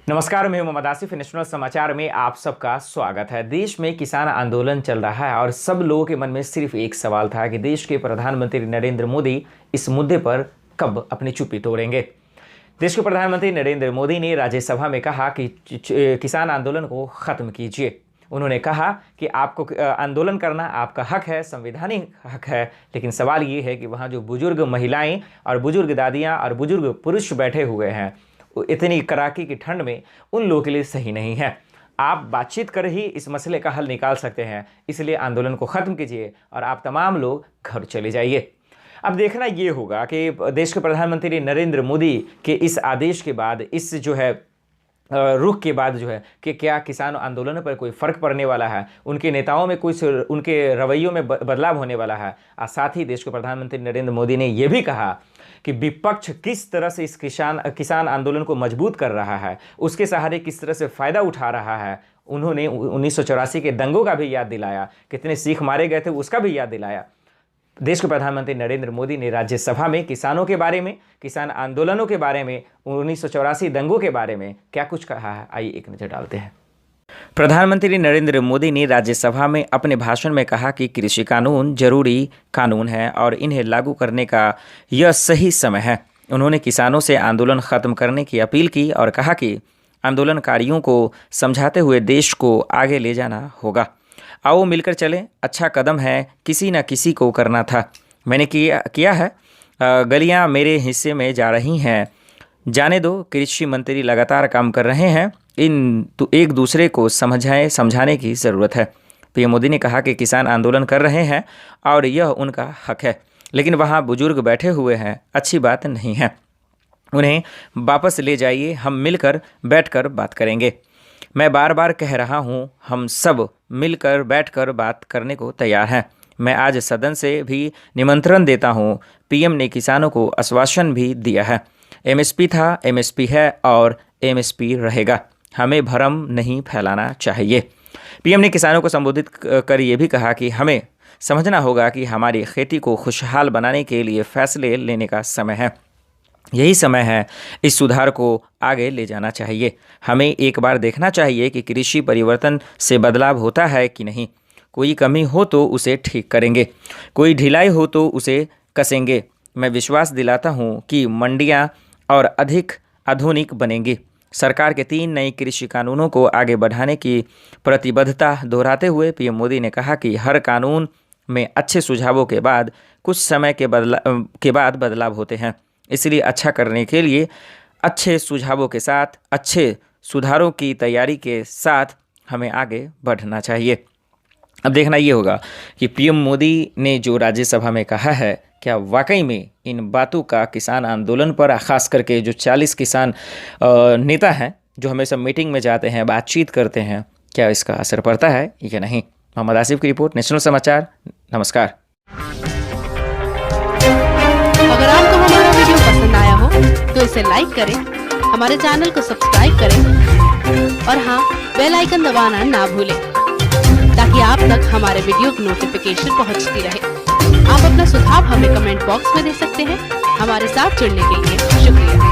नमस्कार, मैं मोहम्मद आसिफ। नेशनल समाचार में आप सबका स्वागत है। देश में किसान आंदोलन चल रहा है और सब लोगों के मन में सिर्फ एक सवाल था कि देश के प्रधानमंत्री नरेंद्र मोदी इस मुद्दे पर कब अपनी चुप्पी तोड़ेंगे। देश के प्रधानमंत्री नरेंद्र मोदी ने राज्यसभा में कहा कि किसान आंदोलन को ख़त्म कीजिए। उन्होंने कहा कि आपको आंदोलन करना आपका हक है, संवैधानिक हक है, लेकिन सवाल ये है कि वहाँ जो बुजुर्ग महिलाएं और बुजुर्ग दादियाँ और बुजुर्ग पुरुष बैठे हुए हैं इतनी कड़ाके की ठंड में उन लोगों के लिए सही नहीं है। आप बातचीत कर ही इस मसले का हल निकाल सकते हैं, इसलिए आंदोलन को ख़त्म कीजिए और आप तमाम लोग घर चले जाइए। अब देखना ये होगा कि देश के प्रधानमंत्री नरेंद्र मोदी के इस आदेश के बाद, इस जो है रुख के बाद जो है कि क्या किसान आंदोलन पर कोई फ़र्क पड़ने वाला है, उनके नेताओं में कुछ उनके रवैयों में बदलाव होने वाला है। और साथ ही देश के प्रधानमंत्री नरेंद्र मोदी ने यह भी कहा कि विपक्ष किस तरह से इस किसान आंदोलन को मजबूत कर रहा है, उसके सहारे किस तरह से फ़ायदा उठा रहा है। उन्होंने 1984 के दंगों का भी याद दिलाया, कितने सिख मारे गए थे उसका भी याद दिलाया। देश के प्रधानमंत्री नरेंद्र मोदी ने राज्यसभा में किसानों के बारे में, किसान आंदोलनों के बारे में, 1984 दंगों के बारे में क्या कुछ कहा है, आइए एक नज़र डालते हैं। प्रधानमंत्री नरेंद्र मोदी ने राज्यसभा में अपने भाषण में कहा कि कृषि कानून जरूरी कानून है और इन्हें लागू करने का यह सही समय है। उन्होंने किसानों से आंदोलन ख़त्म करने की अपील की और कहा कि आंदोलनकारियों को समझाते हुए देश को आगे ले जाना होगा। आओ मिलकर चलें, अच्छा कदम है, किसी न किसी को करना था, मैंने किया है, गलियां मेरे हिस्से में जा रही हैं, जाने दो, कृषि मंत्री लगातार काम कर रहे हैं, एक दूसरे को समझाने की ज़रूरत है। पीएम मोदी ने कहा कि किसान आंदोलन कर रहे हैं और यह उनका हक है, लेकिन वहाँ बुजुर्ग बैठे हुए हैं, अच्छी बात नहीं है, उन्हें वापस ले जाइए, हम मिलकर बैठकर बात करेंगे। मैं बार बार कह रहा हूँ, हम सब मिलकर बैठकर बात करने को तैयार हैं। मैं आज सदन से भी निमंत्रण देता हूँ। पीएम ने किसानों को आश्वासन भी दिया है, एमएसपी था, एमएसपी है और एमएसपी रहेगा, हमें भ्रम नहीं फैलाना चाहिए। पीएम ने किसानों को संबोधित कर ये भी कहा कि हमें समझना होगा कि हमारी खेती को खुशहाल बनाने के लिए फैसले लेने का समय है। यही समय है इस सुधार को आगे ले जाना चाहिए। हमें एक बार देखना चाहिए कि कृषि परिवर्तन से बदलाव होता है कि नहीं। कोई कमी हो तो उसे ठीक करेंगे, कोई ढिलाई हो तो उसे कसेंगे। मैं विश्वास दिलाता हूँ कि मंडियाँ और अधिक आधुनिक बनेंगी। सरकार के 3 नए कृषि कानूनों को आगे बढ़ाने की प्रतिबद्धता दोहराते हुए पीएम मोदी ने कहा कि हर कानून में अच्छे सुझावों के बाद कुछ समय के बाद बदलाव होते हैं, इसलिए अच्छा करने के लिए अच्छे सुझावों के साथ, अच्छे सुधारों की तैयारी के साथ हमें आगे बढ़ना चाहिए। अब देखना ये होगा कि पीएम मोदी ने जो राज्यसभा में कहा है, क्या वाकई में इन बातों का किसान आंदोलन पर, खास करके जो 40 किसान नेता हैं जो हमेशा मीटिंग में जाते हैं, बातचीत करते हैं, क्या इसका असर पड़ता है या नहीं। मोहम्मद आसिफ की रिपोर्ट, नेशनल समाचार। नमस्कार। अगर आपको हमारा वीडियो पसंद आया हो तो इसे लाइक करें, हमारे चैनल को सब्सक्राइब करें और हाँ, बेल आइकन दबाना ना भूलें ताकि आप तक हमारे वीडियो की नोटिफिकेशन पहुंचती रहे। आप अपना सुझाव हमें कमेंट बॉक्स में दे सकते हैं। हमारे साथ जुड़ने के लिए शुक्रिया।